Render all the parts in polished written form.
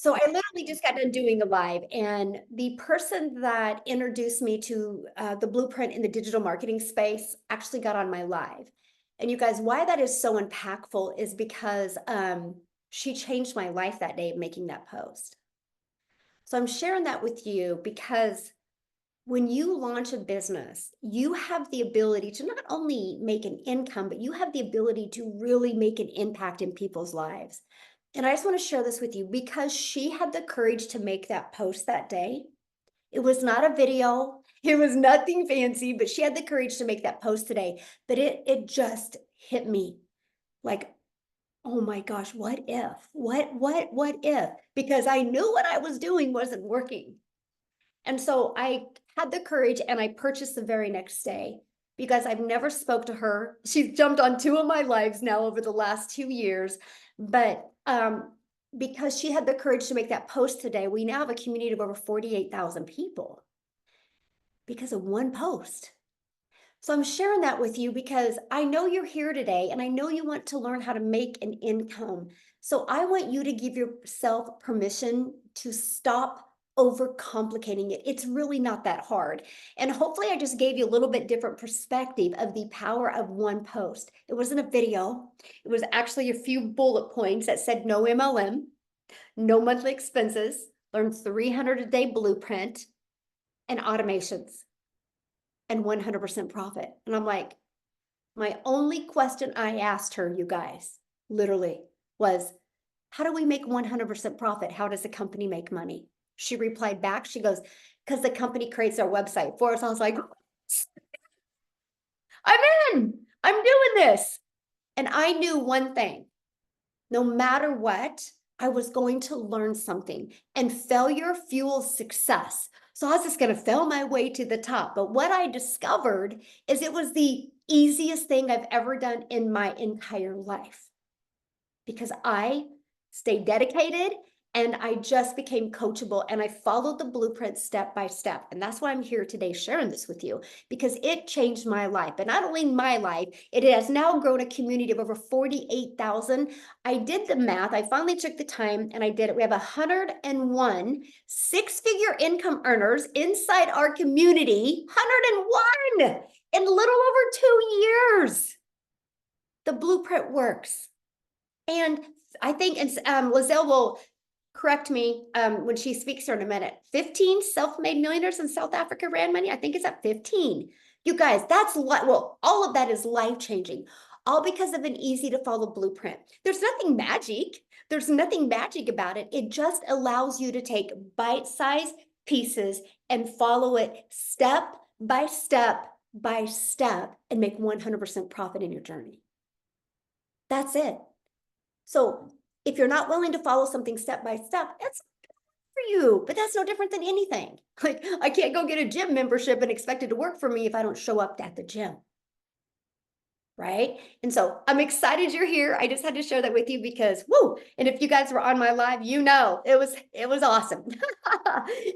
So I literally just got done doing a live, and the person that introduced me to the blueprint in the digital marketing space actually got on my live. And you guys, why that is so impactful is because she changed my life that day of making that post. So I'm sharing that with you because when you launch a business, you have the ability to not only make an income, but you have the ability to really make an impact in people's lives. And I just want to share this with you because she had the courage to make that post that day. It was not a video, it was nothing fancy, but she had the courage to make that post today. But it just hit me like, oh my gosh, what if? What if? Because I knew what I was doing wasn't working. And so I had the courage and I purchased the very next day because I've never spoke to her. She's jumped on two of my lives now over the last 2 years. But because she had the courage to make that post today, we now have a community of over 48,000 people because of one post. So I'm sharing that with you because I know you're here today and I know you want to learn how to make an income. So I want you to give yourself permission to stop overcomplicating it. It's really not that hard. And hopefully I just gave you a little bit different perspective of the power of one post. It wasn't a video. It was actually a few bullet points that said no MLM, no monthly expenses, learn 300 a day blueprint and automations and 100% profit. And I'm like, my only question I asked her, you guys, literally was, how do we make 100% profit? How does the company make money? She replied back, she goes, because the company creates our website for us. I was like, I'm in, I'm doing this. And I knew one thing, no matter what, I was going to learn something, and failure fuels success. So I was just going to fail my way to the top. But what I discovered is it was the easiest thing I've ever done in my entire life because I stayed dedicated and I just became coachable and I followed the blueprint step by step. And that's why I'm here today sharing this with you because it changed my life. But not only my life, it has now grown a community of over 48,000. I did the math. I finally took the time and I did it. We have 101 six-figure income earners inside our community. 101 in a little over 2 years. The blueprint works. And I think, and Lizelle will correct me when she speaks here in a minute, 15 self-made millionaires in South Africa ran money. I think it's at 15. You guys, that's well, all of that is life-changing, all because of an easy to follow blueprint. There's nothing magic. There's nothing magic about it. It just allows you to take bite-sized pieces and follow it step by step by step and make 100% profit in your journey. That's it. So if you're not willing to follow something step by step, it's for you, but that's no different than anything. Like I can't go get a gym membership and expect it to work for me if I don't show up at the gym. Right. And so I'm excited you're here. I just had to share that with you because woo. And if you guys were on my live, you know, it was awesome.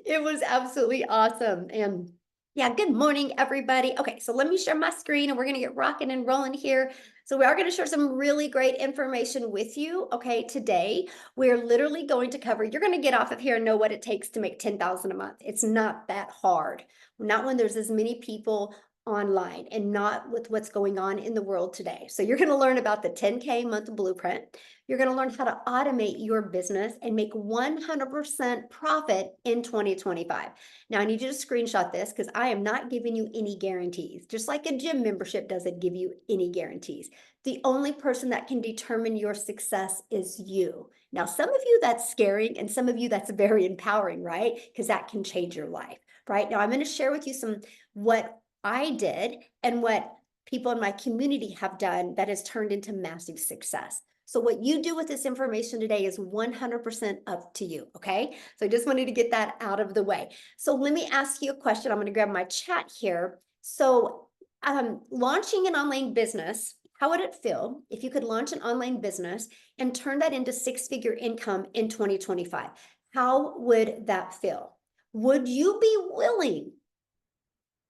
It was absolutely awesome. And yeah, good morning, everybody. Okay, so let me share my screen and we're going to get rocking and rolling here. So we are going to share some really great information with you. Okay, today we're literally going to cover, you're going to get off of here and know what it takes to make 10,000 a month. It's not that hard. Not when there's as many people online and not with what's going on in the world today. So you're going to learn about the 10K month blueprint. You're going to learn how to automate your business and make 100% profit in 2025. Now I need you to screenshot this because I am not giving you any guarantees. Just like a gym membership doesn't give you any guarantees. The only person that can determine your success is you. Now, some of you that's scary and some of you that's very empowering, right? Because that can change your life, right? Now I'm going to share with you some what I did and what people in my community have done that has turned into massive success. So what you do with this information today is 100% up to you, okay? So I just wanted to get that out of the way. So let me ask you a question. I'm going to grab my chat here. So launching an online business, how would it feel if you could launch an online business and turn that into six-figure income in 2025? How would that feel? Would you be willing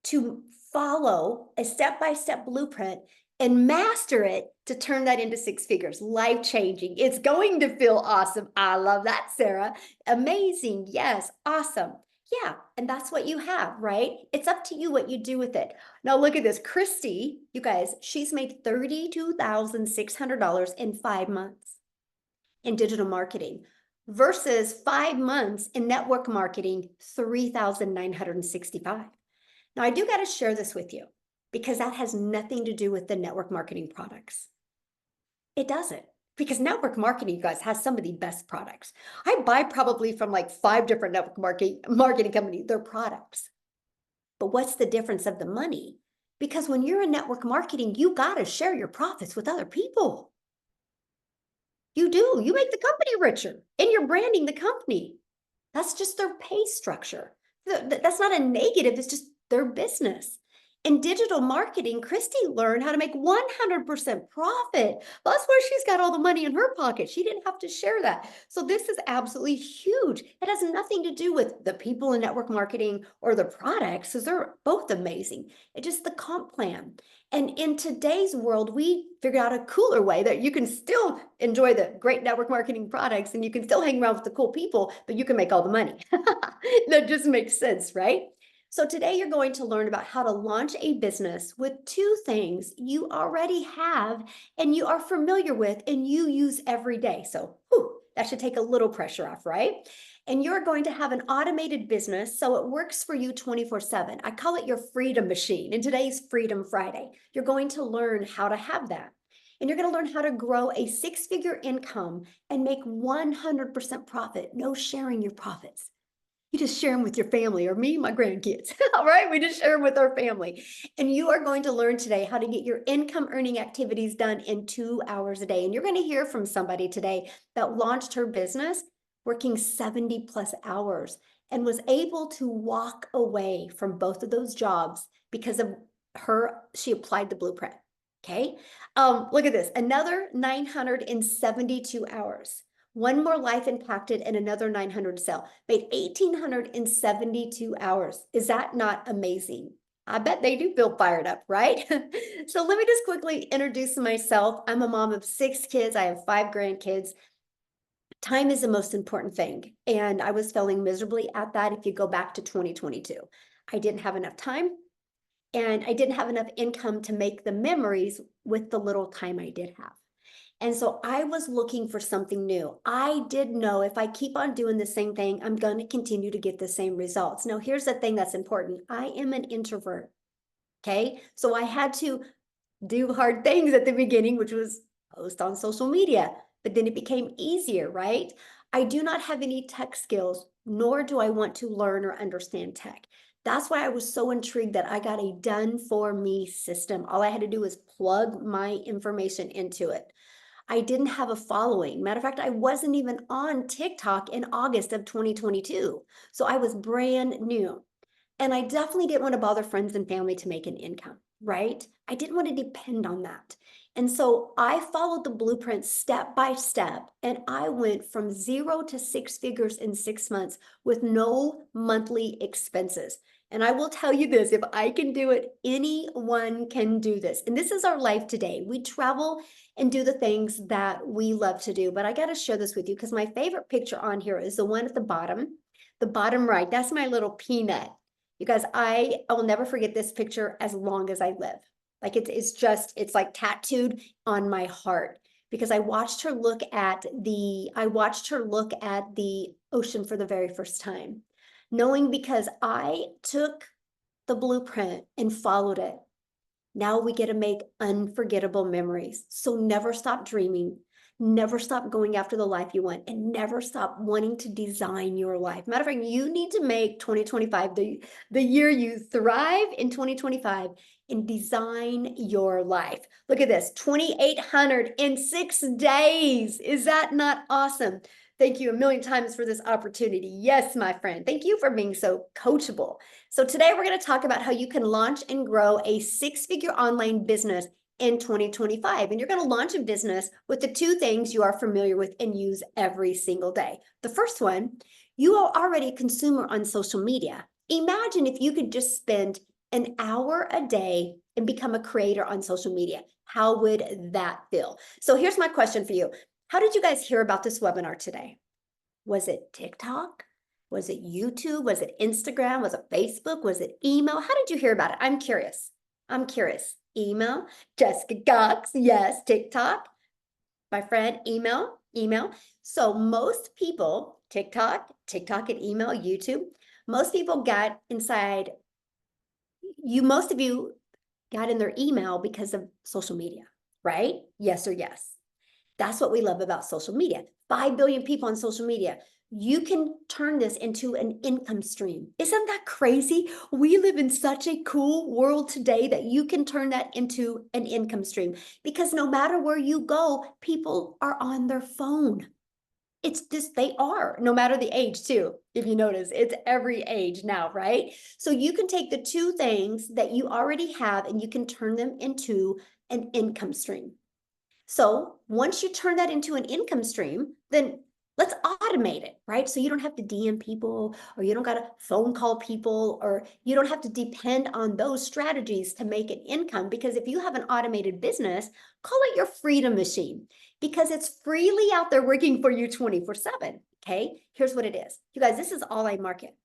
to follow a step-by-step blueprint and master it to turn that into six figures, life-changing. It's going to feel awesome. I love that, Sarah. Amazing. Yes, awesome. Yeah, and that's what you have, right? It's up to you what you do with it. Now look at this. Christy, you guys, she's made $32,600 in 5 months in digital marketing versus 5 months in network marketing, 3,965. Now I do got to share this with you because that has nothing to do with the network marketing products. It doesn't, because network marketing, you guys, has some of the best products. I buy probably from like 5 different network marketing companies, their products. But what's the difference of the money? Because when you're in network marketing, you got to share your profits with other people. You do. You make the company richer and you're branding the company. That's just their pay structure. That's not a negative. It's just their business. In digital marketing, Christy learned how to make 100% profit. Well, that's where she's got all the money in her pocket. She didn't have to share that. So this is absolutely huge. It has nothing to do with the people in network marketing or the products, because they're both amazing. It's just the comp plan. And in today's world, we figured out a cooler way that you can still enjoy the great network marketing products and you can still hang around with the cool people, but you can make all the money. That just makes sense, right? So today you're going to learn about how to launch a business with 2 things you already have and you are familiar with and you use every day. So that should take a little pressure off, right? And you're going to have an automated business so it works for you 24/7. I call it your freedom machine. And today's Freedom Friday. You're going to learn how to have that. And you're going to learn how to grow a 6-figure income and make 100% profit, no sharing your profits. You just share them with your family or me, my grandkids. All right, we just share them with our family. And you are going to learn today how to get your income earning activities done in 2 hours a day. And you're going to hear from somebody today that launched her business working 70 plus hours and was able to walk away from both of those jobs because of she applied the blueprint. Okay. Look at this, another 972 hours. One more life impacted and another 900 sell. Made 1,872 hours. Is that not amazing? I bet they do feel fired up, right? So let me just quickly introduce myself. I'm a mom of 6 kids. I have 5 grandkids. Time is the most important thing. And I was failing miserably at that if you go back to 2022. I didn't have enough time and I didn't have enough income to make the memories with the little time I did have. And so I was looking for something new. I did know if I keep on doing the same thing, I'm going to continue to get the same results. Now, here's the thing that's important. I am an introvert. Okay. So I had to do hard things at the beginning, which was post on social media, but then it became easier, right? I do not have any tech skills, nor do I want to learn or understand tech. That's why I was so intrigued that I got a done for me system. All I had to do was plug my information into it. I didn't have a following. Matter of fact, I wasn't even on TikTok in August of 2022. So I was brand new. And I definitely didn't want to bother friends and family to make an income, right? I didn't want to depend on that. And so I followed the blueprint step by step, and I went from 0 to 6 figures in 6 months with no monthly expenses. And I will tell you this, if I can do it, anyone can do this. And this is our life today. We travel and do the things that we love to do. But I got to share this with you because my favorite picture on here is the one at the bottom right. That's my little peanut. You guys, I will never forget this picture as long as I live. Like it's like tattooed on my heart because I watched her look at the ocean for the very first time, knowing because I took the blueprint and followed it. Now we get to make unforgettable memories. So never stop dreaming. Never stop going after the life you want, and never stop wanting to design your life. Matter of fact, you need to make 2025 the year you thrive in 2025 and design your life. Look at this, 2,800 in 6 days. Is that not awesome? Thank you a million times for this opportunity. Yes, my friend. Thank you for being so coachable. So today we're going to talk about how you can launch and grow a 6-figure online business in 2025. And you're going to launch a business with the 2 things you are familiar with and use every single day. The first one, you are already a consumer on social media. Imagine if you could just spend an hour a day and become a creator on social media. How would that feel? So here's my question for you. How did you guys hear about this webinar today? Was it TikTok? Was it YouTube? Was it Instagram? Was it Facebook? Was it email? How did you hear about it? I'm curious. I'm curious. Email, Jessica Cox, yes, TikTok, my friend, email. So most people, TikTok and email, YouTube, most people got inside, most of you got in their email because of social media, right? Yes or yes. That's what we love about social media. 5 billion people on social media. You can turn this into an income stream. Isn't that crazy? We live in such a cool world today that you can turn that into an income stream because no matter where you go, people are on their phone. It's just, they are, no matter the age too. If you notice, it's every age now, right? So you can take the two things that you already have and you can turn them into an income stream. So once you turn that into an income stream, then let's automate it, right? So you don't have to DM people, or you don't got to phone call people, or you don't have to depend on those strategies to make an income. Because if you have an automated business, call it your freedom machine because it's freely out there working for you 24/7. Okay, here's what it is. You guys, this is all I market,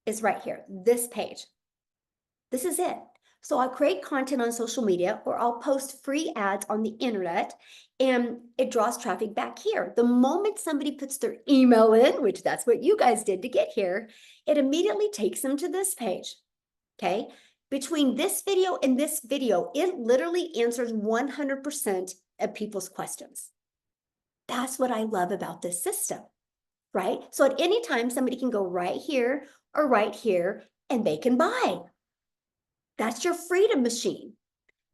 is right here, this page. This is it. So I'll create content on social media or I'll post free ads on the internet and it draws traffic back here. The moment somebody puts their email in, which that's what you guys did to get here, it immediately takes them to this page. Okay. Between this video and this video, it literally answers 100% of people's questions. That's what I love about this system, right? So at any time, somebody can go right here or right here and they can buy. That's your freedom machine.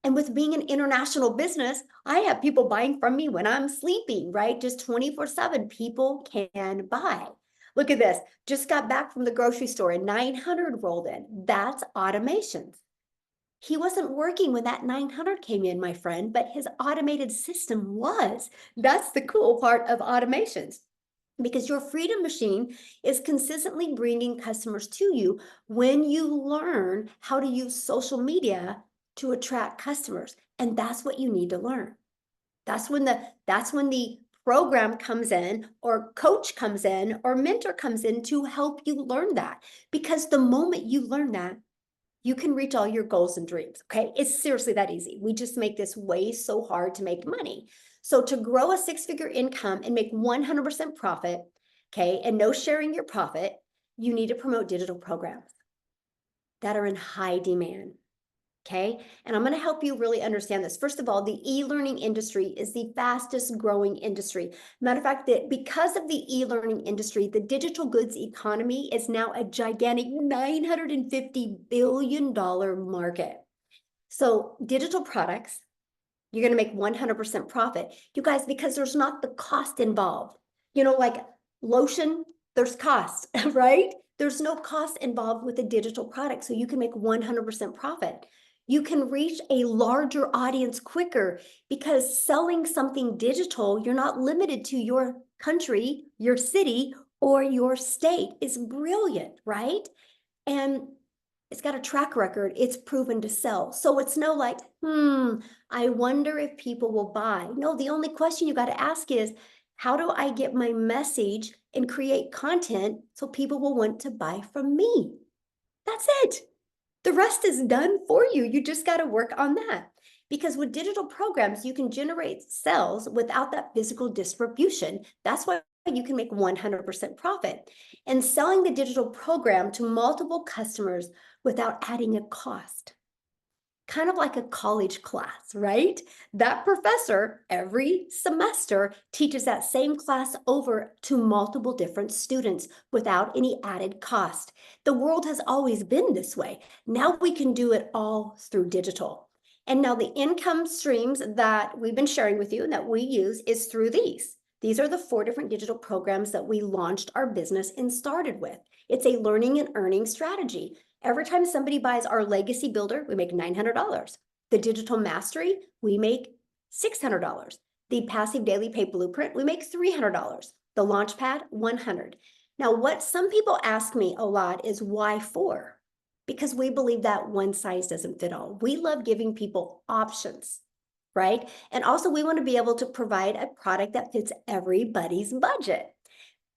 And with being an international business, I have people buying from me when I'm sleeping, right? Just 24/7, people can buy. Look at this. Just got back from the grocery store and 900 rolled in. That's automations. He wasn't working when that 900 came in, my friend, but his automated system was. That's the cool part of automations, because your freedom machine is consistently bringing customers to you when you learn how to use social media to attract customers. And that's what you need to learn. That's when the program comes in, or coach comes in, or mentor comes in to help you learn that. Because the moment you learn that, you can reach all your goals and dreams. Okay, it's seriously that easy. We just make this way so hard to make money. So to grow a 6-figure income and make 100% profit, okay, and no sharing your profit, you need to promote digital programs that are in high demand. Okay, and I'm going to help you really understand this. First of all, the e-learning industry is the fastest growing industry. Matter of fact, that because of the e-learning industry, the digital goods economy is now a gigantic $950 billion market. So digital products, you're going to make 100% profit. You guys, because there's not the cost involved. You know, like lotion, there's cost, right? There's no cost involved with a digital product, so you can make 100% profit. You can reach a larger audience quicker because selling something digital, you're not limited to your country, your city, or your state. Is brilliant, right? And it's got a track record. It's proven to sell. So it's no like, I wonder if people will buy. No, the only question you got to ask is, how do I get my message and create content so people will want to buy from me? That's it. The rest is done for you. You just got to work on that. Because with digital programs, you can generate sales without that physical distribution. That's why you can make 100% profit. And selling the digital program to multiple customers without adding a cost. Kind of like a college class, right? That professor every semester teaches that same class over to multiple different students without any added cost. The world has always been this way. Now we can do it all through digital. And now the income streams that we've been sharing with you and that we use is through these. These are the 4 different digital programs that we launched our business and started with. It's a learning and earning strategy. Every time somebody buys our Legacy Builder, we make $900. The Digital Mastery, we make $600. The Passive Daily Pay Blueprint, we make $300. The Launchpad, $100. Now, what some people ask me a lot is why 4? because we believe that one size doesn't fit all. We love giving people options, right? And also we want to be able to provide a product that fits everybody's budget.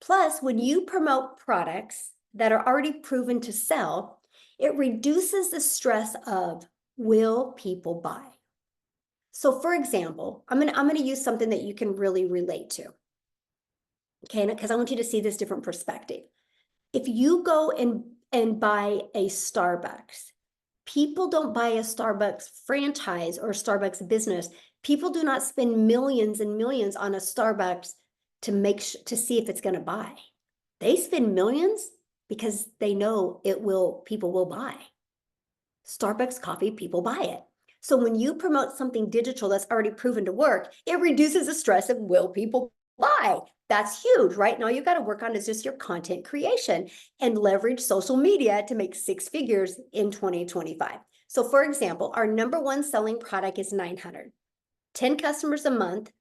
Plus, when you promote products that are already proven to sell, it reduces the stress of, will people buy? So for example, I'm gonna use something that you can really relate to. Okay, because I want you to see this different perspective. If you go and buy a Starbucks, people don't buy a Starbucks franchise or Starbucks business. People do not spend millions and millions on a Starbucks to see if it's going to buy. They spend millions because they know people will buy. Starbucks coffee, people buy it. So when you promote something digital that's already proven to work, it reduces the stress of, will people buy? That's huge. Right now, you've got to work on is just your content creation and leverage social media to make 6 figures in 2025. So for example, our number one selling product is 900. 10 customers a month.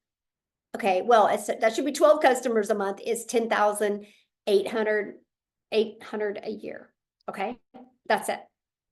Okay, well, that should be 12 customers a month is 10,800 a year. Okay, that's it,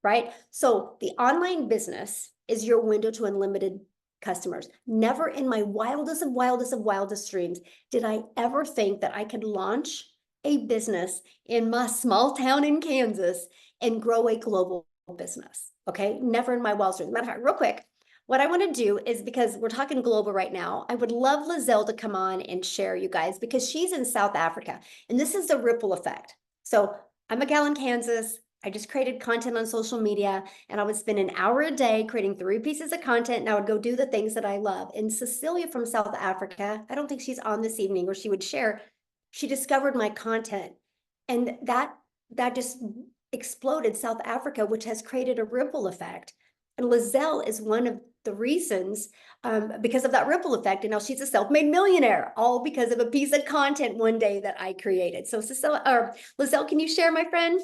right? So the online business is your window to unlimited customers. Never in my wildest dreams did I ever think that I could launch a business in my small town in Kansas and grow a global business. Okay, never in my wildest dreams. Matter of fact, real quick, what I want to do is, because we're talking global right now, I would love Lizelle to come on and share, you guys, because she's in South Africa, and this is the ripple effect. So I'm a gal in Kansas. I just created content on social media, and I would spend an hour a day creating 3 pieces of content, and I would go do the things that I love. And Cecilia from South Africa, I don't think she's on this evening, or she would share, she discovered my content, and that just exploded South Africa, which has created a ripple effect. And Lizelle is one of the reasons, because of that ripple effect. And now she's a self-made millionaire, all because of a piece of content one day that I created. So Lizelle, can you share, my friend?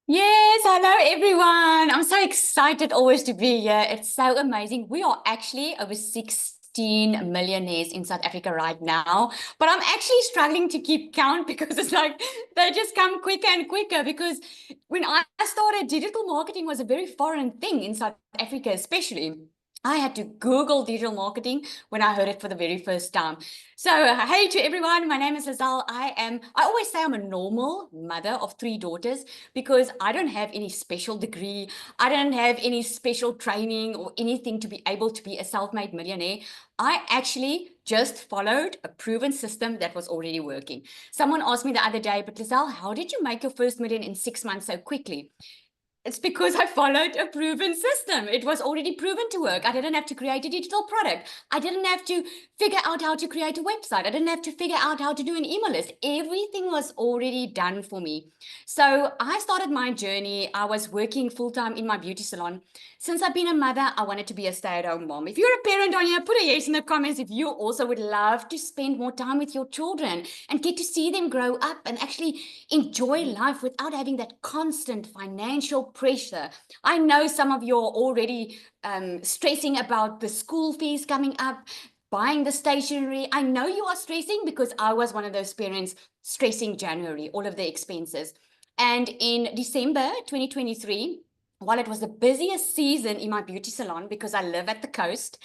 Yes, hello everyone. I'm so excited always to be here. It's so amazing. We are actually over 16 millionaires in South Africa right now, but I'm actually struggling to keep count because it's like they just come quicker and quicker. Because when I started, digital marketing was a very foreign thing in South Africa, especially. I had to Google digital marketing when I heard it for the very first time. So, hey to everyone, my name is Lizelle. I always say I'm a normal mother of 3 daughters because I don't have any special degree. I don't have any special training or anything to be able to be a self-made millionaire. I actually just followed a proven system that was already working. Someone asked me the other day, but Lizelle, how did you make your first million in 6 months so quickly? It's because I followed a proven system. It was already proven to work. I didn't have to create a digital product. I didn't have to figure out how to create a website. I didn't have to figure out how to do an email list. Everything was already done for me. So I started my journey. I was working full-time in my beauty salon. Since I've been a mother, I wanted to be a stay-at-home mom. If you're a parent on here, put a yes in the comments if you also would love to spend more time with your children and get to see them grow up and actually enjoy life without having that constant financial pressure. I know some of you are already stressing about the school fees coming up, buying the stationery. I know you are stressing because I was one of those parents stressing January, all of the expenses. And in December 2023, while it was the busiest season in my beauty salon because I live at the coast,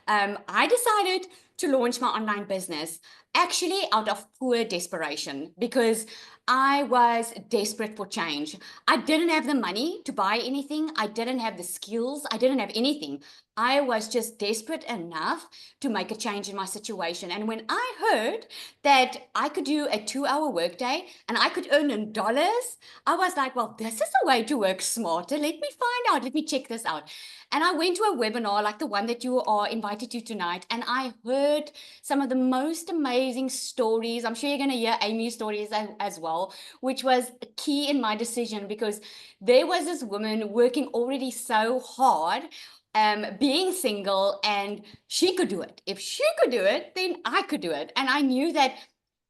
I decided to launch my online business, actually out of pure desperation, because I was desperate for change. I didn't have the money to buy anything. I didn't have the skills. I didn't have anything. I was just desperate enough to make a change in my situation. And when I heard that I could do a 2-hour workday and I could earn in dollars, I was like, well, this is a way to work smarter. Let me find out. Let me check this out. And I went to a webinar like the one that you are invited to tonight, and I heard some of the most amazing stories. I'm sure you're going to hear Amy's stories as well, which was key in my decision, because there was this woman working already so hard, being single, and she could do it. If she could do it, then I could do it. And I knew that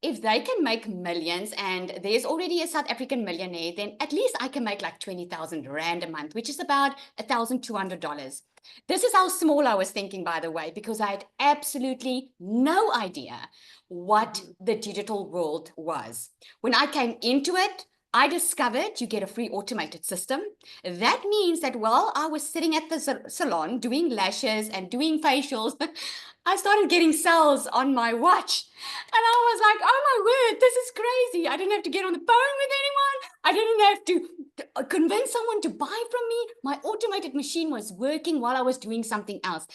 if they can make millions and there's already a South African millionaire, then at least I can make like 20,000 Rand a month, which is about $1,200. This is how small I was thinking, by the way, because I had absolutely no idea what the digital world was. When I came into it, I discovered you get a free automated system. That means that while I was sitting at the salon doing lashes and doing facials, I started getting sales on my watch. And I was like, oh my word, this is crazy. I didn't have to get on the phone with anyone. I didn't have to convince someone to buy from me. My automated machine was working while I was doing something else.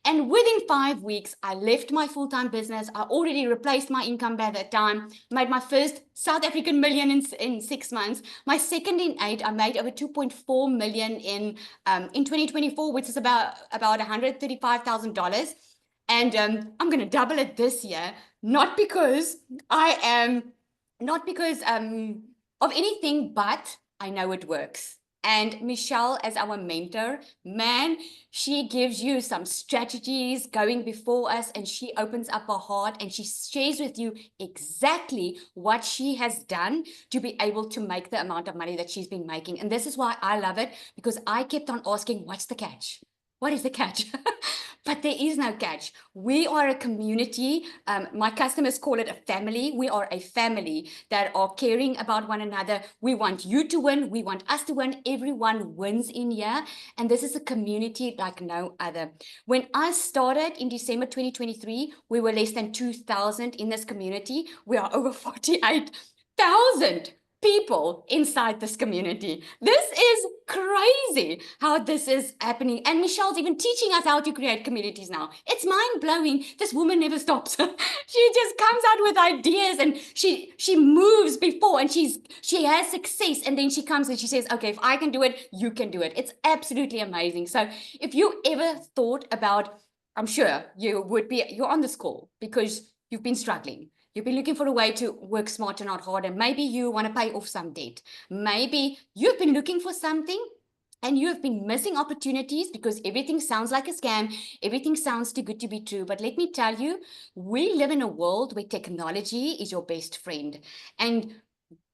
And within 5 weeks, I left my full-time business. I already replaced my income by that time, made my first South African million in 6 months. My second in 8, I made over 2.4 million in 2024, which is about $135,000. And I'm going to double it this year, not because of anything, but I know it works. And Michelle, as our mentor, man, she gives you some strategies going before us, and she opens up her heart and she shares with you exactly what she has done to be able to make the amount of money that she's been making. And this is why I love it, because I kept on asking, what's the catch? What is the catch? But there is no catch. We are a community. My customers call it a family. We are a family that are caring about one another. We want you to win. We want us to win. Everyone wins in here. And this is a community like no other. When I started in December 2023, we were less than 2,000 in this community. We are over 48,000 people inside this community. This is crazy how this is happening. And Michelle's even teaching us how to create communities now. It's mind-blowing. This woman never stops. She just comes out with ideas, and she moves before, and she has success, and then she comes and she says, okay, if I can do it, you can do it. It's absolutely amazing. So if you ever thought about, I'm sure you're on this call because you've been struggling. You've been looking for a way to work smarter, not harder. Maybe you want to pay off some debt. Maybe you've been looking for something and you have been missing opportunities because everything sounds like a scam. Everything sounds too good to be true. But let me tell you, we live in a world where technology is your best friend. And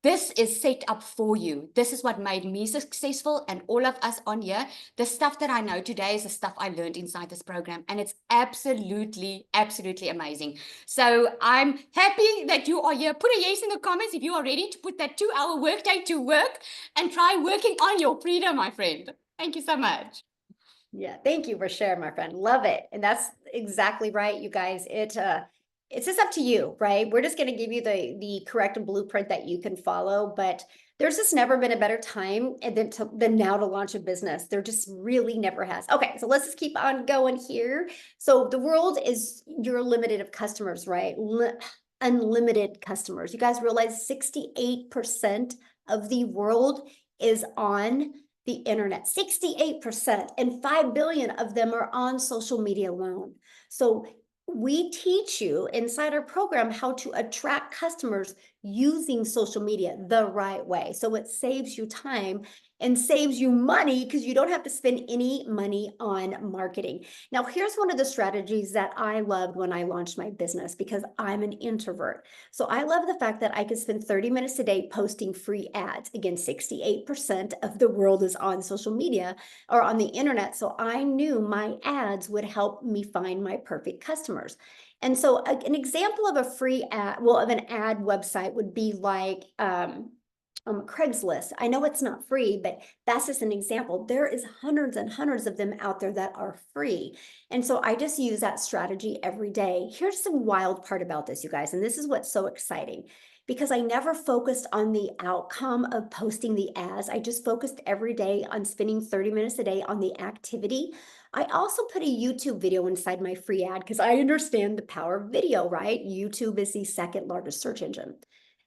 this is set up for you. This is what made me successful, and all of us on here. The stuff that I know today is the stuff I learned inside this program, and it's absolutely, absolutely amazing. So I'm happy that you are here. Put a yes in the comments if you are ready to put that 2-hour workday to work and try working on your freedom, my friend. Thank you so much. Yeah, thank you for sharing, my friend. Love it. And that's exactly right, you guys. It's just up to you, right? We're just going to give you the correct blueprint that you can follow, but there's just never been a better time than now to launch a business. There just really never has. Okay, so let's just keep on going here. So the world is your limited of customers, right? Unlimited customers. You guys realize 68% of the world is on the internet, 68%, and 5 billion of them are on social media alone. So we teach you inside our program how to attract customers using social media the right way. So it saves you time and saves you money because you don't have to spend any money on marketing. Now, here's one of the strategies that I loved when I launched my business because I'm an introvert. So I love the fact that I could spend 30 minutes a day posting free ads. Again, 68% of the world is on social media or on the internet. So I knew my ads would help me find my perfect customers. And so an example of a free ad, of an ad website would be like Craigslist. I know it's not free, but that's just an example. There is hundreds and hundreds of them out there that are free. And so I just use that strategy every day. Here's the wild part about this, you guys, and this is what's so exciting. Because I never focused on the outcome of posting the ads. I just focused every day on spending 30 minutes a day on the activity. I also put a YouTube video inside my free ad because I understand the power of video, right? YouTube is the second largest search engine.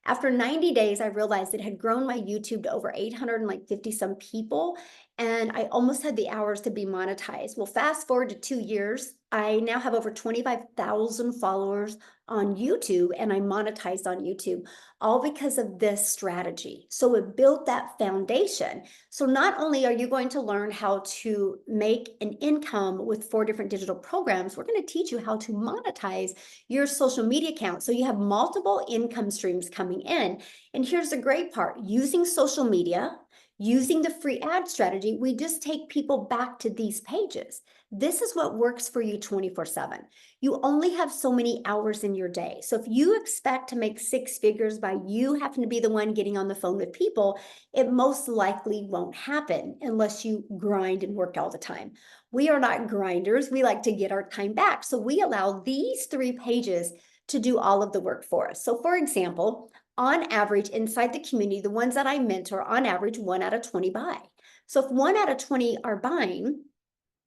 After 90 days, I realized it had grown my YouTube to over 850 some people, and I almost had the hours to be monetized. Well, fast forward to 2 years, I now have over 25,000 followers on YouTube, and I monetized on YouTube, all because of this strategy. So it built that foundation. So not only are you going to learn how to make an income with 4 different digital programs, we're going to teach you how to monetize your social media account. So you have multiple income streams coming in. And here's the great part, using social media, using the free ad strategy, we just take people back to these pages. This is what works for you 24/7. You only have so many hours in your day. So if you expect to make six figures by you having to be the one getting on the phone with people, it most likely won't happen unless you grind and work all the time. We are not grinders. We like to get our time back. So we allow these 3 pages to do all of the work for us. So for example, on average inside the community, the ones that I mentor, on average, 1 out of 20 buy. So if 1 out of 20 are buying,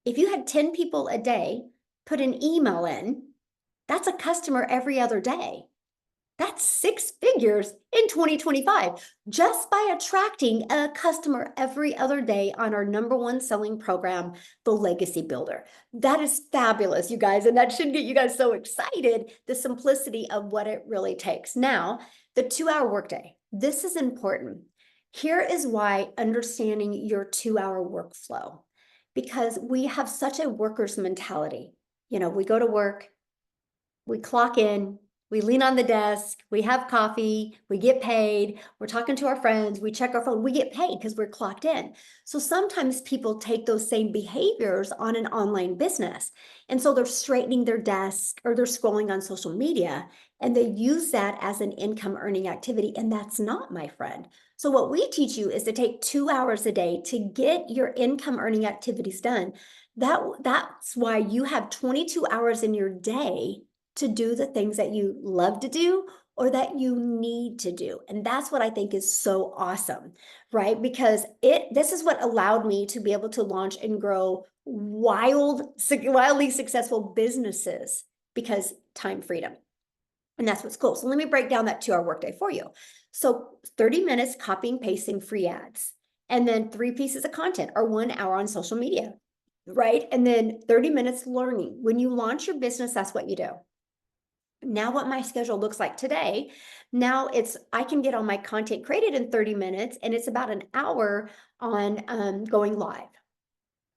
if you had 10 people a day put an email in, that's a customer every other day. That's 6 figures in 2025 just by attracting a customer every other day on our #1 selling program, the Legacy Builder. That is fabulous, you guys, and that should get you guys so excited, the simplicity of what it really takes. Now, the 2-hour workday. This is important. Here is why understanding your 2-hour workflow, because we have such a worker's mentality. You know, we go to work, we clock in, we lean on the desk, we have coffee, we get paid, we're talking to our friends, we check our phone, we get paid because we're clocked in. So sometimes people take those same behaviors on an online business. And so they're straightening their desk or they're scrolling on social media and they use that as an income earning activity. And that's not, my friend. So what we teach you is to take 2 hours a day to get your income earning activities done. That's why you have 22 hours in your day to do the things that you love to do or that you need to do. And that's what I think is so awesome, right? Because this is what allowed me to be able to launch and grow wildly successful businesses, because time freedom. And that's what's cool. So let me break down that 2-hour workday for you. So 30 minutes copying, pasting free ads, and then 3 pieces of content or 1 hour on social media, right? And then 30 minutes learning. When you launch your business, that's what you do. Now what my schedule looks like today, now I can get all my content created in 30 minutes, and it's about an hour on going live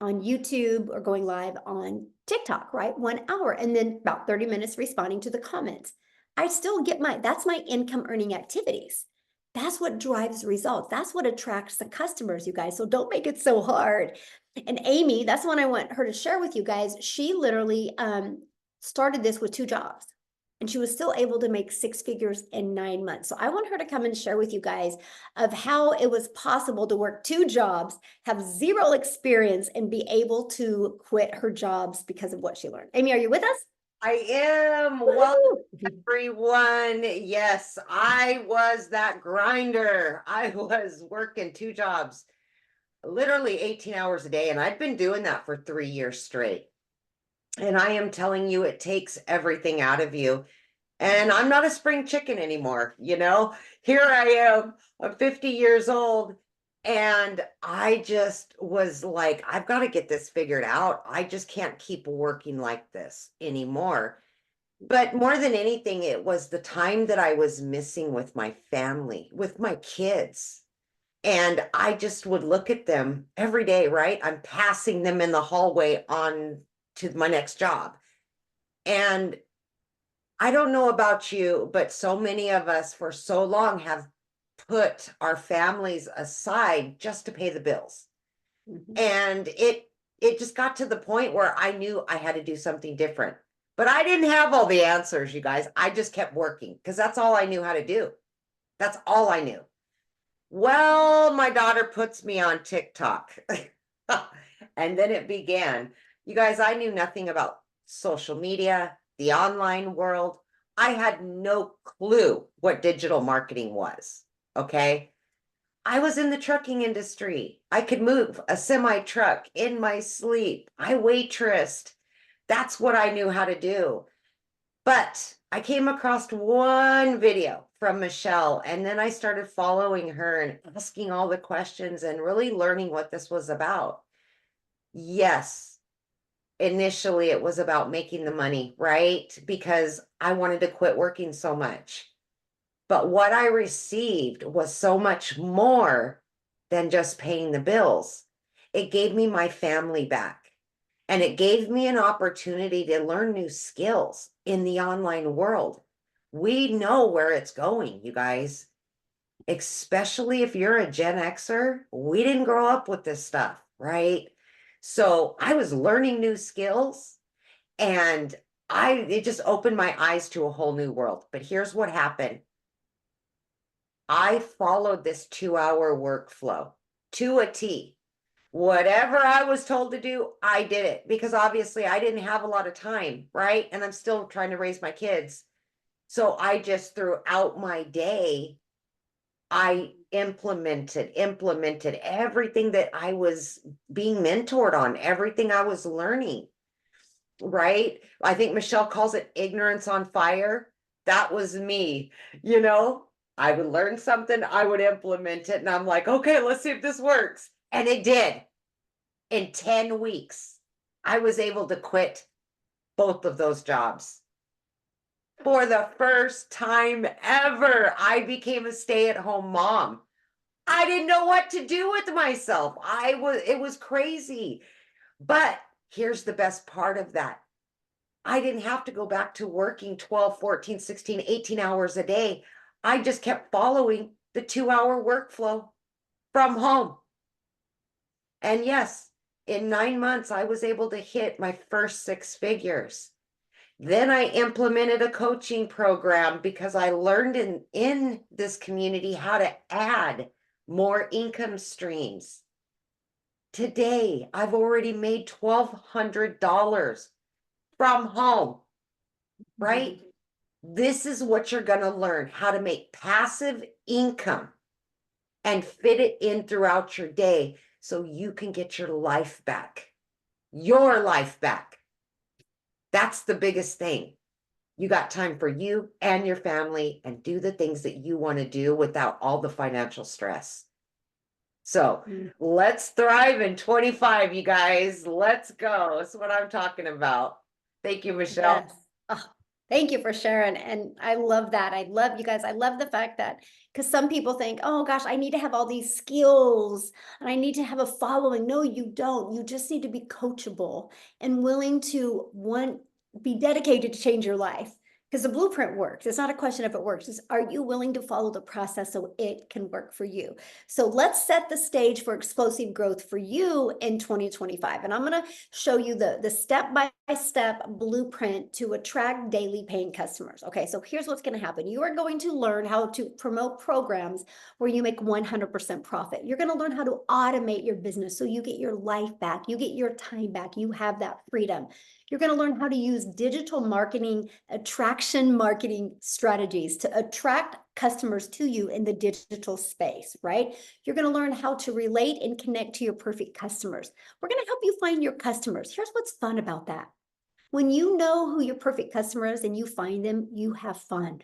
on YouTube or going live on TikTok, right? 1 hour, and then about 30 minutes responding to the comments. I still get that's my income earning activities. That's what drives results. That's what attracts the customers, you guys. So don't make it so hard. And Amy, that's the one I want her to share with you guys. She literally started this with 2 jobs. And she was still able to make 6 figures in 9 months. So I want her to come and share with you guys of how it was possible to work 2 jobs, have 0 experience, and be able to quit her jobs because of what she learned. Amy, are you with us? I am. Welcome, everyone. Yes, I was that grinder. I was working 2 jobs, literally 18 hours a day, and I'd been doing that for 3 years straight. And I am telling you, it takes everything out of you. And I'm not a spring chicken anymore, you know? Here I am, I'm 50 years old, and I just was like, I've got to get this figured out. I just can't keep working like this anymore. But more than anything, it was the time that I was missing with my family, with my kids. And I just would look at them every day, right? I'm passing them in the hallway on to my next job. And I don't know about you, but so many of us for so long have put our families aside just to pay the bills. Mhm. And it just got to the point where I knew I had to do something different. But I didn't have all the answers, you guys. I just kept working because that's all I knew how to do. That's all I knew. Well, my daughter puts me on TikTok. And then it began. You guys, I knew nothing about social media, the online world. I had no clue what digital marketing was. Okay. I was in the trucking industry. I could move a semi truck in my sleep. I waitressed. That's what I knew how to do. But I came across one video from Michelle, and then I started following her and asking all the questions and really learning what this was about. Yes, initially it was about making the money, right? Because I wanted to quit working so much. But what I received was so much more than just paying the bills. It gave me my family back. And it gave me an opportunity to learn new skills in the online world. We know where it's going, you guys. Especially if you're a Gen Xer, we didn't grow up with this stuff, right? So I was learning new skills, and it just opened my eyes to a whole new world. But here's what happened. I followed this 2-hour workflow to a T. Whatever I was told to do, I did it, because obviously I didn't have a lot of time, right? And I'm still trying to raise my kids. So I just, throughout my day, I implemented everything that I was being mentored on, everything I was learning, right? I think Michelle calls it ignorance on fire. That was me, you know? I would learn something, I would implement it, and I'm like, okay, let's see if this works. And it did. In 10 weeks, I was able to quit both of those jobs. For the first time ever, I became a stay-at-home mom. I didn't know what to do with myself. It was crazy. But here's the best part of that. I didn't have to go back to working 12, 14, 16, 18 hours a day. I just kept following the 2-hour workflow from home. And yes, in 9 months, I was able to hit my first 6 figures. Then I implemented a coaching program because I learned in this community how to add more income streams. Today, I've already made $1,200 from home, right? This is what you're going to learn, how to make passive income and fit it in throughout your day so you can get your life back. Your life back. That's the biggest thing. You got time for you and your family, and do the things that you want to do without all the financial stress. So let's thrive in 25, you guys. Let's go. That's what I'm talking about. Thank you, Michelle. Yes. Oh, thank you for sharing. And I love that. I love you guys. I love the fact that, because some people think, oh gosh, I need to have all these skills and I need to have a following. No, you don't. You just need to be coachable and willing to be dedicated to change your life. Because the blueprint works. It's not a question if it works. It's, are you willing to follow the process so it can work for you? So let's set the stage for explosive growth for you in 2025. And I'm going to show you the step-by-step blueprint to attract daily paying customers. Okay, so here's what's going to happen. You are going to learn how to promote programs where you make 100% profit. You're going to learn how to automate your business so you get your life back, you get your time back, you have that freedom. You're going to learn how to use digital marketing, attraction marketing strategies to attract customers to you in the digital space, right? You're going to learn how to relate and connect to your perfect customers. We're going to help you find your customers. Here's what's fun about that. When you know who your perfect customer is and you find them, you have fun.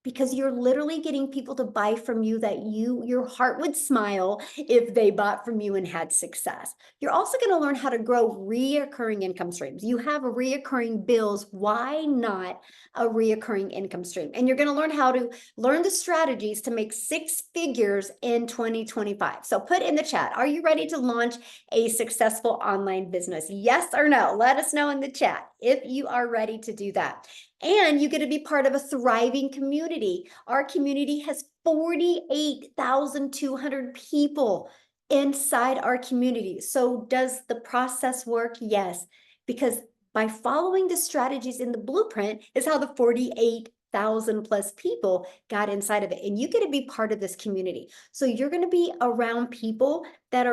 Because you're literally getting people to buy from you that your heart would smile if they bought from you and had success. You're also going to learn how to grow reoccurring income streams. You have a reoccurring bills. Why not a reoccurring income stream? And you're going to learn how to learn the strategies to make 6 figures in 2025. So put in the chat, are you ready to launch a successful online business? Yes or no? Let us know in the chat if you are ready to do that. And you get to be part of a thriving community. Our community has 48,200 people inside our community. So does the process work? Yes, because by following the strategies in the blueprint is how the 48,000 plus people got inside of it. And you get to be part of this community. So you're going to be around people that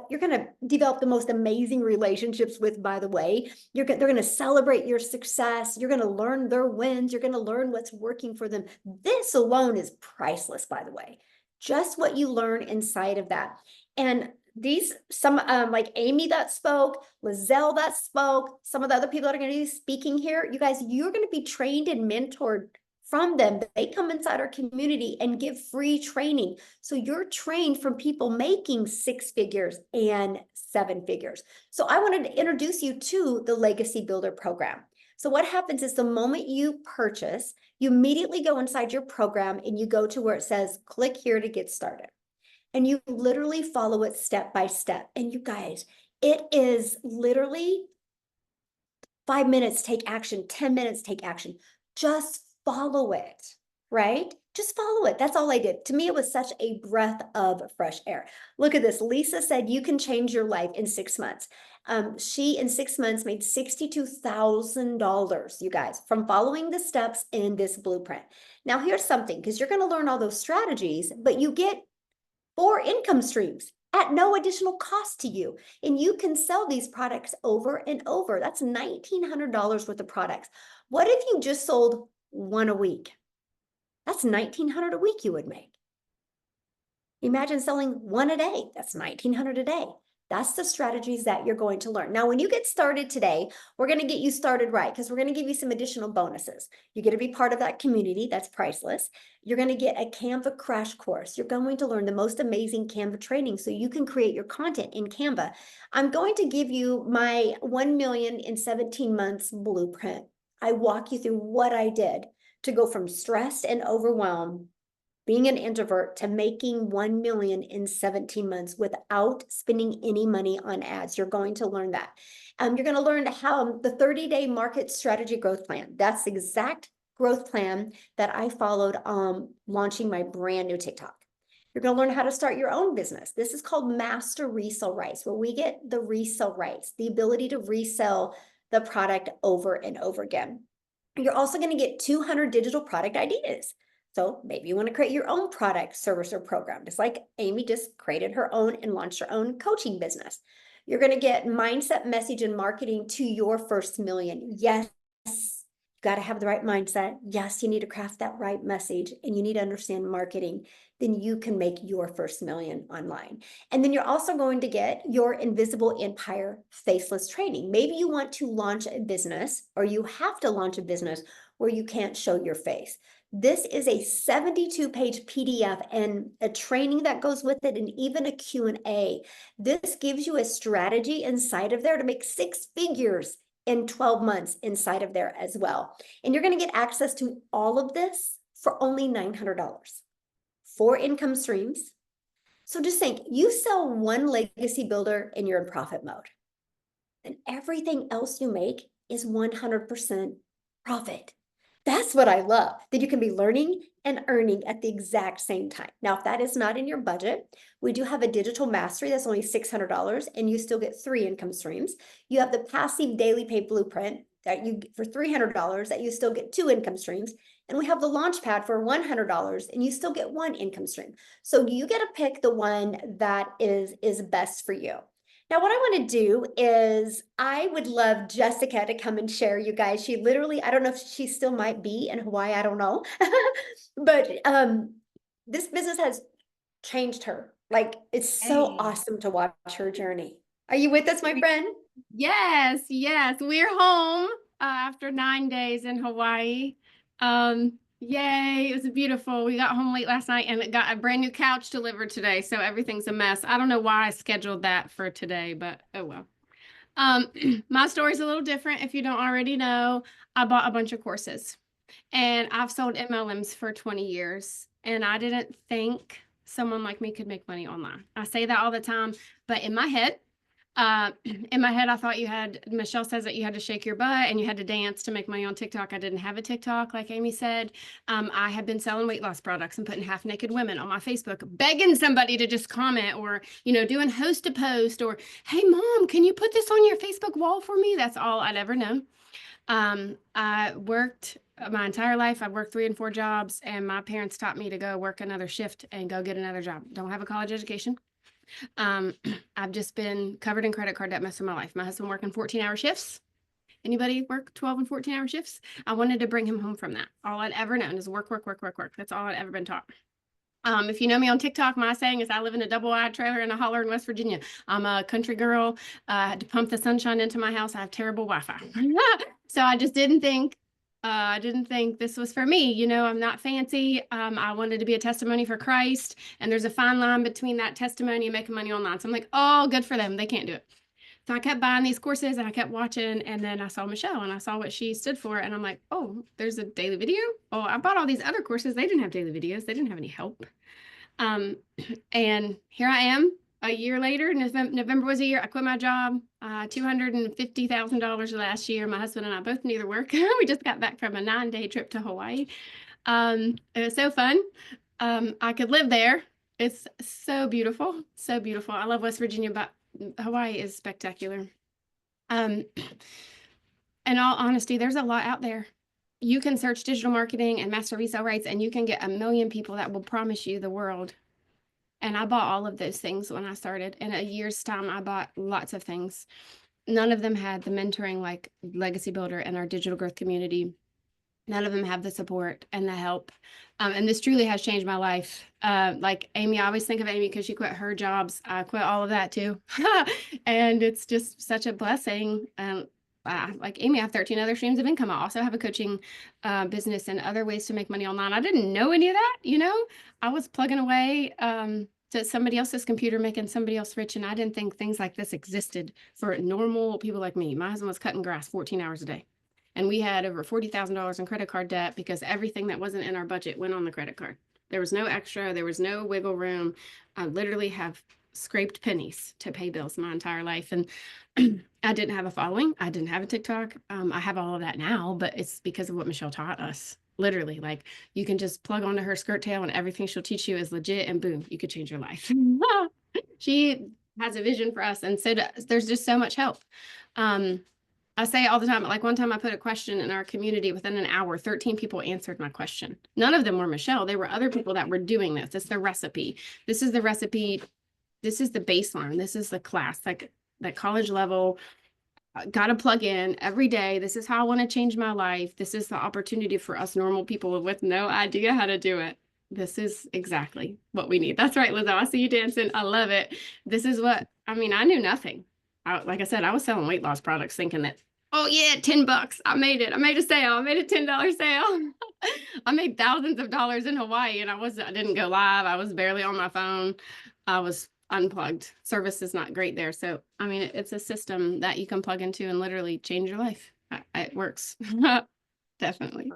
you're going to develop the most amazing relationships with, by the way. They're going to celebrate your success. You're going to learn their wins. You're going to learn what's working for them. This alone is priceless, by the way. Just what you learn inside of that. And some like Amy that spoke, Lizelle that spoke, some of the other people that are going to be speaking here, you guys, you're going to be trained and mentored from them. They come inside our community and give free training. So you're trained from people making 6 figures and 7 figures. So I wanted to introduce you to the Legacy Builder program. So what happens is the moment you purchase, you immediately go inside your program and you go to where it says, click here to get started. And you literally follow it step by step. And you guys, it is literally 5 minutes, take action, 10 minutes, take action. Just follow it, right? Just follow it. That's all I did. To me, it was such a breath of fresh air. Look at this. Lisa said you can change your life in 6 months. She in 6 months made $62,000, you guys, from following the steps in this blueprint. Now, here's something, because you're going to learn all those strategies, but you get 4 income streams at no additional cost to you. And you can sell these products over and over. That's $1,900 worth of products. What if you just sold one a week? That's $1,900 a week you would make. Imagine selling one a day. That's $1,900 a day. That's the strategies that you're going to learn. Now, when you get started today, we're going to get you started right, because we're going to give you some additional bonuses. You're going to be part of that community. That's priceless. You're going to get a Canva crash course. You're going to learn the most amazing Canva training so you can create your content in Canva. I'm going to give you my 1 million in 17 months blueprint. I walk you through what I did to go from stressed and overwhelmed, being an introvert, to making 1 million in 17 months without spending any money on ads. You're going to learn that. You're going to learn how the 30-day market strategy growth plan. That's the exact growth plan that I followed launching my brand new TikTok. You're going to learn how to start your own business. This is called master resale rights, where we get the resale rights, the ability to resell the product over and over again. You're also going to get 200 digital product ideas. So maybe you want to create your own product, service, or program, just like Amy just created her own and launched her own coaching business. You're going to get mindset, message, and marketing to your first million. Yes, you got to have the right mindset. Yes, you need to craft that right message, and you need to understand marketing. Then you can make your first million online. And then you're also going to get your Invisible Empire faceless training. Maybe you want to launch a business, or you have to launch a business where you can't show your face. This is a 72-page PDF and a training that goes with it, and even a Q&A. This gives you a strategy inside of there to make 6 figures in 12 months inside of there as well. And you're going to get access to all of this for only $900. 4 income streams. So just think, you sell one legacy builder and you're in profit mode. And everything else you make is 100% profit. That's what I love, that you can be learning and earning at the exact same time. Now, if that is not in your budget, we do have a digital mastery that's only $600, and you still get 3 income streams. You have the passive daily pay blueprint that you get for $300 that you still get 2 income streams. And we have the launch pad for $100 and you still get 1 income stream. So you get to pick the one that is best for you. Now, what I want to do is I would love Jessica to come and share, you guys. She literally, I don't know if she still might be in Hawaii, I don't know. But this business has changed her. Like, it's so Hey. awesome to watch her journey. Are you with us, my friend? Yes, yes. We're home after 9 days in Hawaii. Yay, it was beautiful. We got home late last night and it got a brand new couch delivered today, so everything's a mess. I don't know why I scheduled that for today, but oh well. My story's a little different. If you don't already know, I bought a bunch of courses and I've sold MLMs for 20 years and I didn't think someone like me could make money online. I say that all the time, but in my head, I thought Michelle says that you had to shake your butt and you had to dance to make money on TikTok. I didn't have a TikTok, like Amy said. I had been selling weight loss products and putting half naked women on my Facebook, begging somebody to just comment, or, doing host to post, or, hey mom, can you put this on your Facebook wall for me? That's all I'd ever known. I worked my entire life. I worked 3 and 4 jobs, and my parents taught me to go work another shift and go get another job. Don't have a college education. I've just been covered in credit card debt most of my life. My husband working 14-hour shifts. Anybody work 12 and 14-hour shifts? I wanted to bring him home from that. All I'd ever known is work, work, work, work, work. That's all I'd ever been taught. If you know me on TikTok, my saying is I live in a double-wide trailer in a holler in West Virginia. I'm a country girl. I had to pump the sunshine into my house. I have terrible Wi-Fi. So I just didn't think this was for me. I'm not fancy. I wanted to be a testimony for Christ. And there's a fine line between that testimony and making money online. So I'm like, oh, good for them. They can't do it. So I kept buying these courses and I kept watching. And then I saw Michelle and I saw what she stood for. And I'm like, oh, there's a daily video. Oh, I bought all these other courses. They didn't have daily videos. They didn't have any help. And here I am. A year later, November was a year, I quit my job, $250,000 last year. My husband and I both neither work. We just got back from a 9-day trip to Hawaii. It was so fun. I could live there. It's so beautiful, so beautiful. I love West Virginia, but Hawaii is spectacular. In all honesty, there's a lot out there. You can search digital marketing and master resale rights, and you can get a million people that will promise you the world. And I bought all of those things when I started. In a year's time, I bought lots of things. None of them had the mentoring like Legacy Builder and our digital growth community. None of them have the support and the help. And this truly has changed my life. Like Amy, I always think of Amy because she quit her jobs. I quit all of that too. And it's just such a blessing. Like Amy, I have 13 other streams of income. I also have a coaching business and other ways to make money online. I didn't know any of that, you know. I was plugging away to somebody else's computer, making somebody else rich. And I didn't think things like this existed for normal people like me. My husband was cutting grass 14 hours a day. And we had over $40,000 in credit card debt because everything that wasn't in our budget went on the credit card. There was no extra, there was no wiggle room. I literally have scraped pennies to pay bills my entire life. And I didn't have a following. I didn't have a TikTok. I have all of that now, but it's because of what Michelle taught us. Literally, like you can just plug onto her skirt tail and everything she'll teach you is legit, and boom, you could change your life. She has a vision for us. And so there's just so much help. I say all the time, like one time I put a question in our community, within an hour, 13 people answered my question. None of them were Michelle. They were other people that were doing this. It's the recipe. This is the recipe. This is the baseline. This is the class, like that college level. Got to plug in every day. This is how I want to change my life. This is the opportunity for us normal people with no idea how to do it. This is exactly what we need. That's right, Lizzo. I see you dancing. I love it. This is what, I mean, I knew nothing. Like I said, I was selling weight loss products thinking that, oh yeah, $10. I made it. I made a sale. I made a $10 sale. I made thousands of dollars in Hawaii, and I didn't go live. I was barely on my phone. I was unplugged. Service is not great there. So, I mean, it's a system that you can plug into and literally change your life. It works. Definitely.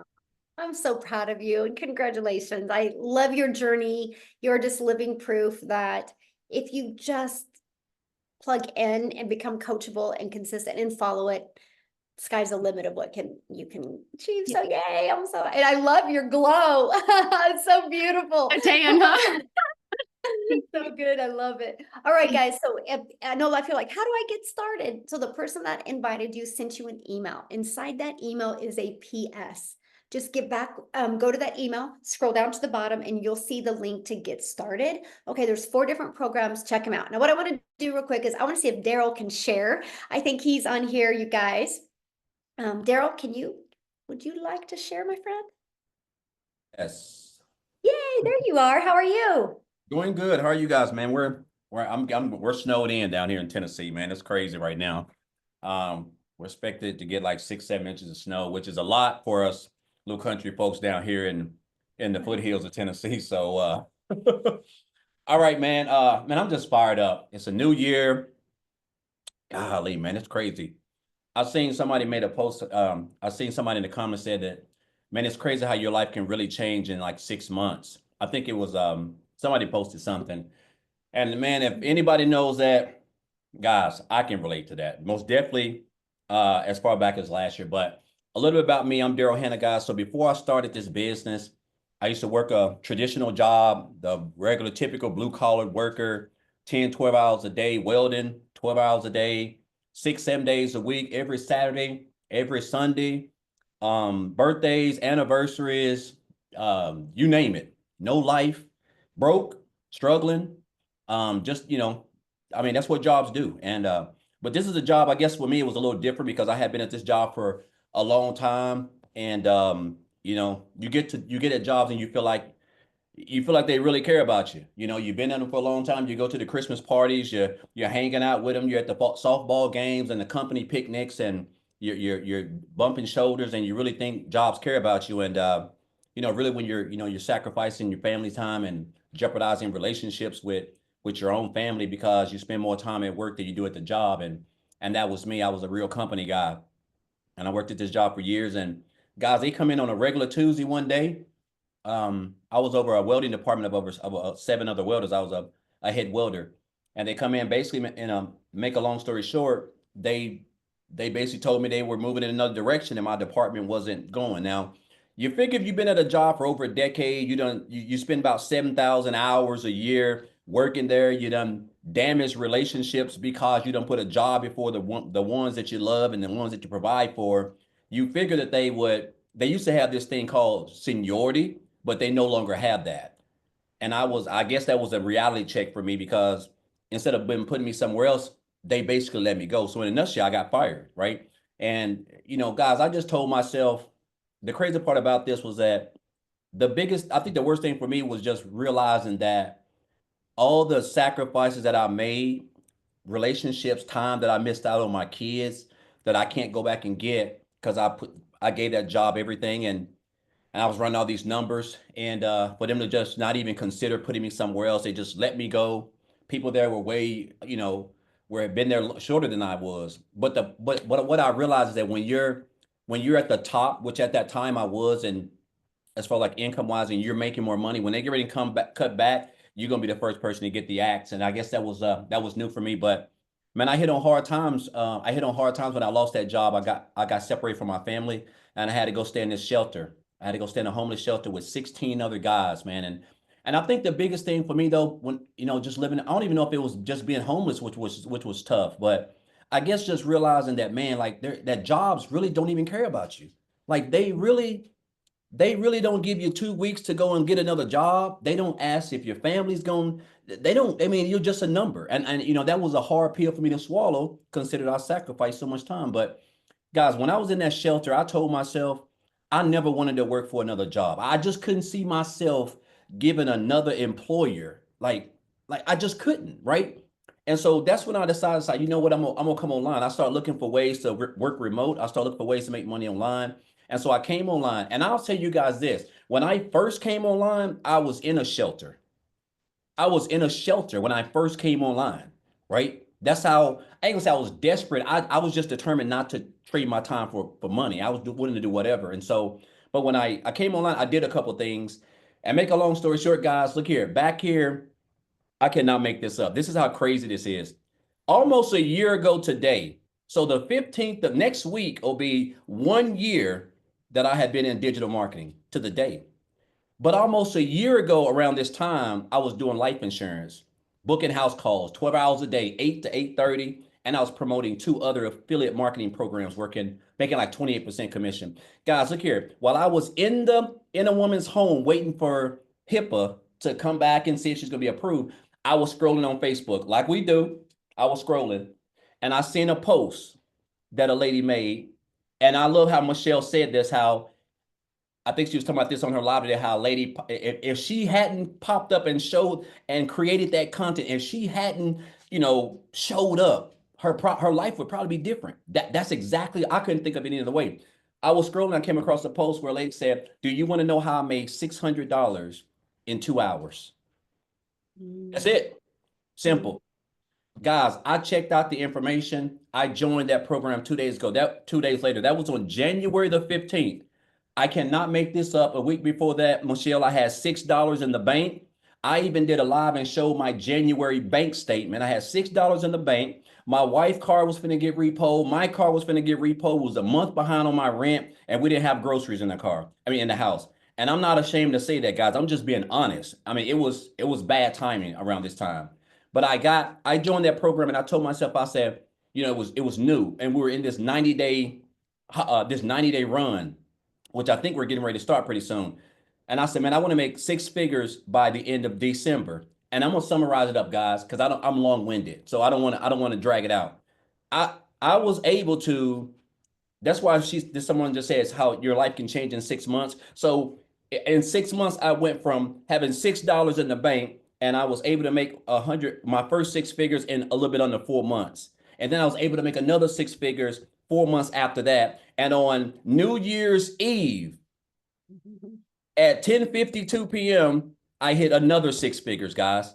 I'm so proud of you and congratulations. I love your journey. You're just living proof that if you just plug in and become coachable and consistent and follow it, sky's the limit of what you can achieve. So yay, and I love your glow. It's so beautiful. A tan, huh? It's so good. I love it. All right, guys. So I know I feel like, how do I get started? So the person that invited you sent you an email. Inside that email is a PS. Just get back, go to that email, scroll down to the bottom, and you'll see the link to get started. Okay, there's 4 different programs. Check them out. Now, what I want to do real quick is I want to see if Daryl can share. I think he's on here, you guys. Daryl, would you like to share, my friend? Yes. Yay, there you are. How are you? Doing good. How are you guys, man? We're snowed in down here in Tennessee, man. It's crazy right now. We're expected to get like 6-7 inches of snow, which is a lot for us little country folks down here in the foothills of Tennessee. So all right, man. Man, I'm just fired up. It's a new year. Golly, man, it's crazy. I've seen somebody made a post. I've seen somebody in the comments said that, man, it's crazy how your life can really change in like 6 months. I think it was somebody posted something. And man, if anybody knows that, guys, I can relate to that. Most definitely as far back as last year. But a little bit about me, I'm Daryl Hanna, guys. So before I started this business, I used to work a traditional job, the regular, typical blue-collar worker, 10, 12 hours a day, welding, 12 hours a day, 6-7 days a week, every Saturday, every Sunday, birthdays, anniversaries, you name it. No life, broke, struggling, just, you know, I mean, that's what jobs do. And but this is a job, I guess for me, it was a little different because I had been at this job for a long time. And you know, you get at jobs and you feel like they really care about you. You know, you've been at them for a long time. You go to the Christmas parties, you're hanging out with them, you're at the softball games and the company picnics, and you're bumping shoulders, and you really think jobs care about you. And you know, really when you're sacrificing your family time and jeopardizing relationships with your own family because you spend more time at work than you do at the job. And that was me. I was a real company guy. And I worked at this job for years. And guys, they come in on a regular Tuesday one day. I was over a welding department of over 7 other welders. I was a head welder. And they come in basically, make a long story short, they basically told me they were moving in another direction and my department wasn't going. Now, You figure if you've been at a job for over a decade, you spend about 7,000 hours a year working there. You done damaged relationships because you don't put a job before the ones that you love and the ones that you provide for. You figure that they used to have this thing called seniority, but they no longer have that. And I guess that was a reality check for me because instead of them putting me somewhere else, they basically let me go. So in a nutshell, I got fired, right? And guys, I just told myself the crazy part about this was that I think the worst thing for me was just realizing that all the sacrifices that I made, relationships, time that I missed out on my kids that I can't go back and get because I gave that job everything and I was running all these numbers and for them to just not even consider putting me somewhere else, they just let me go. People there were way, where had been there shorter than I was. But what I realized is that when you're at the top, which at that time I was, and as far like income wise, and you're making more money, when they get ready to cut back, you're gonna be the first person to get the axe. And I guess that was new for me. But man, I hit on hard times. I hit on hard times when I lost that job. I got separated from my family, and I had to go stay in this shelter. I had to go stay in a homeless shelter with 16 other guys, man. And I think the biggest thing for me though, when just living, I don't even know if it was just being homeless, which was tough, but I guess just realizing that, man, like that jobs really don't even care about you. Like they really don't give you 2 weeks to go and get another job. They don't ask if your family's going. They don't. I mean, you're just a number. And that was a hard pill for me to swallow, considering I sacrificed so much time. But guys, when I was in that shelter, I told myself I never wanted to work for another job. I just couldn't see myself giving another employer like I just couldn't, right? And so that's when I decided, like, you know what, I'm gonna come online. I started looking for ways to work remote. I started looking for ways to make money online. And so I came online. And I'll tell you guys this: when I first came online, I was in a shelter. I was in a shelter when I first came online, right? That's how I ain't gonna say I was desperate. I was just determined not to trade my time for money. I was willing to do whatever. And so, but when I came online, I did a couple things. And make a long story short, guys, look here, back here, I cannot make this up. This is how crazy this is. Almost a year ago today, so the 15th of next week will be 1 year that I had been in digital marketing to the day. But almost a year ago around this time, I was doing life insurance, booking house calls, 12 hours a day, 8 to 8:30. And I was promoting 2 other affiliate marketing programs, making like 28% commission. Guys, look here. While I was in a woman's home waiting for HIPAA to come back and see if she's gonna be approved, I was scrolling on Facebook like we do. I was scrolling and I seen a post that a lady made. And I love how Michelle said this, how I think she was talking about this on her live today, how a lady, if she hadn't popped up and showed and created that content, if she hadn't, showed up, her life would probably be different. That's exactly, I couldn't think of any other way. I was scrolling, I came across a post where a lady said, do you want to know how I made $600 in 2 hours? That's it. Simple. Guys, I checked out the information. I joined that program 2 days ago. 2 days later, that was on January the 15th. I cannot make this up. A week before that, Michelle, I had $6 in the bank. I even did a live and showed my January bank statement. I had $6 in the bank. My wife's car was finna get repoed. My car was finna get repoed. It was a month behind on my rent, and we didn't have groceries in the house. And I'm not ashamed to say that, guys. I'm just being honest. I mean, it was bad timing around this time. But I joined that program and I told myself, I said, it was new. And we were in this 90-day run, which I think we're getting ready to start pretty soon. And I said, man, I want to make 6 figures by the end of December. And I'm gonna summarize it up, guys, because I'm long-winded. So I don't want to drag it out. I was able to, that's why someone just says how your life can change in 6 months. So in 6 months, I went from having $6 in the bank, and I was able to make my first 6 figures in a little bit under 4 months. And then I was able to make another 6 figures 4 months after that. And on New Year's Eve at 10:52 p.m., I hit another 6 figures, guys.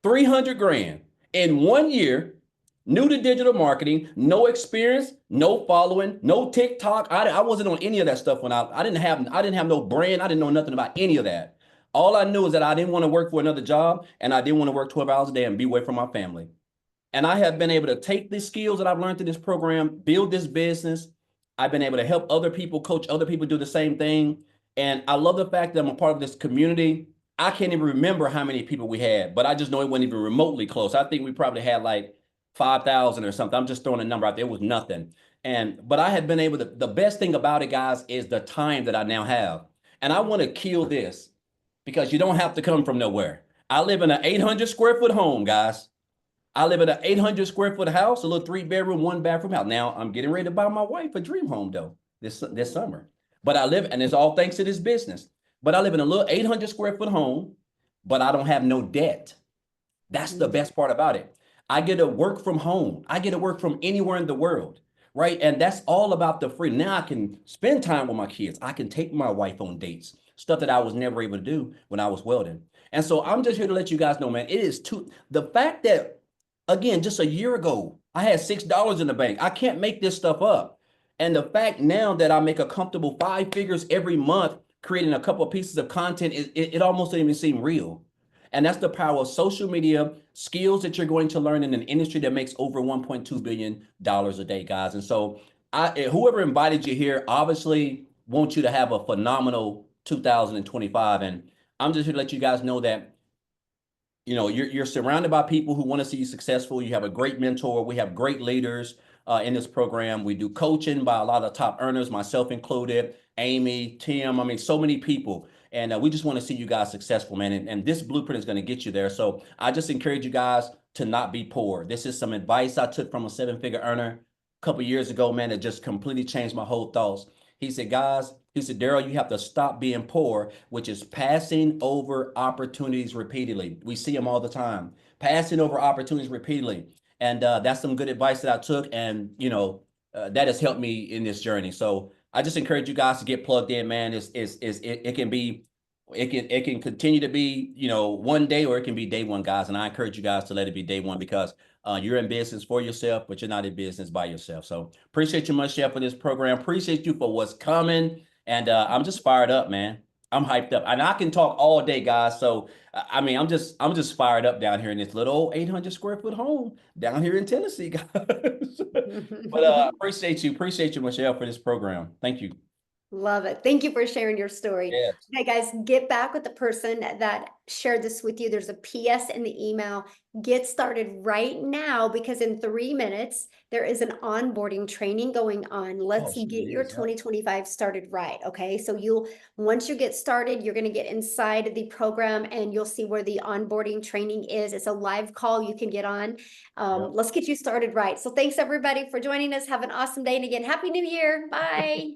300 grand in 1 year, new to digital marketing, no experience, no following, no TikTok. I wasn't on any of that stuff when I didn't have no brand. I didn't know nothing about any of that. All I knew is that I didn't want to work for another job, and I didn't want to work 12 hours a day and be away from my family. And I have been able to take the skills that I've learned in this program, build this business. I've been able to help other people, coach other people do the same thing. And I love the fact that I'm a part of this community. I can't even remember how many people we had, but I just know it wasn't even remotely close. I think we probably had like 5,000 or something. I'm just throwing a number out there. It was nothing. But I have been able to, the best thing about it, guys, is the time that I now have. And I want to kill this because you don't have to come from nowhere. I live in an 800 square foot home, guys. I live in an 800 square foot house, a little 3-bedroom, 1-bathroom house. Now I'm getting ready to buy my wife a dream home though this summer. But I live, and it's all thanks to this business. But I live in a little 800 square foot home, but I don't have no debt. That's the best part about it. I get to work from home. I get to work from anywhere in the world, right? And that's all about the free. Now I can spend time with my kids. I can take my wife on dates, stuff that I was never able to do when I was welding. And so I'm just here to let you guys know, man, it is the fact that, again, just a year ago, I had $6 in the bank. I can't make this stuff up. And the fact now that I make a comfortable 5 figures every month, creating a couple of pieces of content, it almost doesn't even seem real. And that's the power of social media, skills that you're going to learn in an industry that makes over $1.2 billion a day, guys. And so whoever invited you here obviously wants you to have a phenomenal 2025. And I'm just here to let you guys know that, you know, you're surrounded by people who want to see you successful. You have a great mentor. We have great leaders in this program. We do coaching by a lot of top earners, myself included, Amy, Tim, I mean, so many people. And we just want to see you guys successful, man. And this blueprint is going to get you there. So I just encourage you guys to not be poor. This is some advice I took from a 7-figure earner a couple of years ago, man, that just completely changed my whole thoughts. He said, guys, he said, Daryl, you have to stop being poor, which is passing over opportunities repeatedly. We see them all the time, passing over opportunities repeatedly. And that's some good advice that I took. And, you know, that has helped me in this journey. So I just encourage you guys to get plugged in, man. It can continue to be, you know, one day, or it can be day one, guys. And I encourage you guys to let it be day one, because you're in business for yourself, but you're not in business by yourself. So appreciate you much, Chef, for this program. Appreciate you for what's coming. And I'm just fired up, man. I'm hyped up, and I can talk all day, guys. So I mean, I'm just fired up down here in this little old 800 square foot home down here in Tennessee, guys. But appreciate you, Michelle, for this program. Thank you. Love it. Thank you for sharing your story. Yes. Okay, guys, get back with the person that shared this with you. There's a PS in the email. Get started right now, because in 3 minutes, there is an onboarding training going on. Let's sure get your is, yeah. 2025 started right. Okay, so once you get started, you're going to get inside the program and you'll see where the onboarding training is. It's a live call you can get on. Let's get you started right. So thanks everybody for joining us. Have an awesome day. And again, Happy New Year. Bye.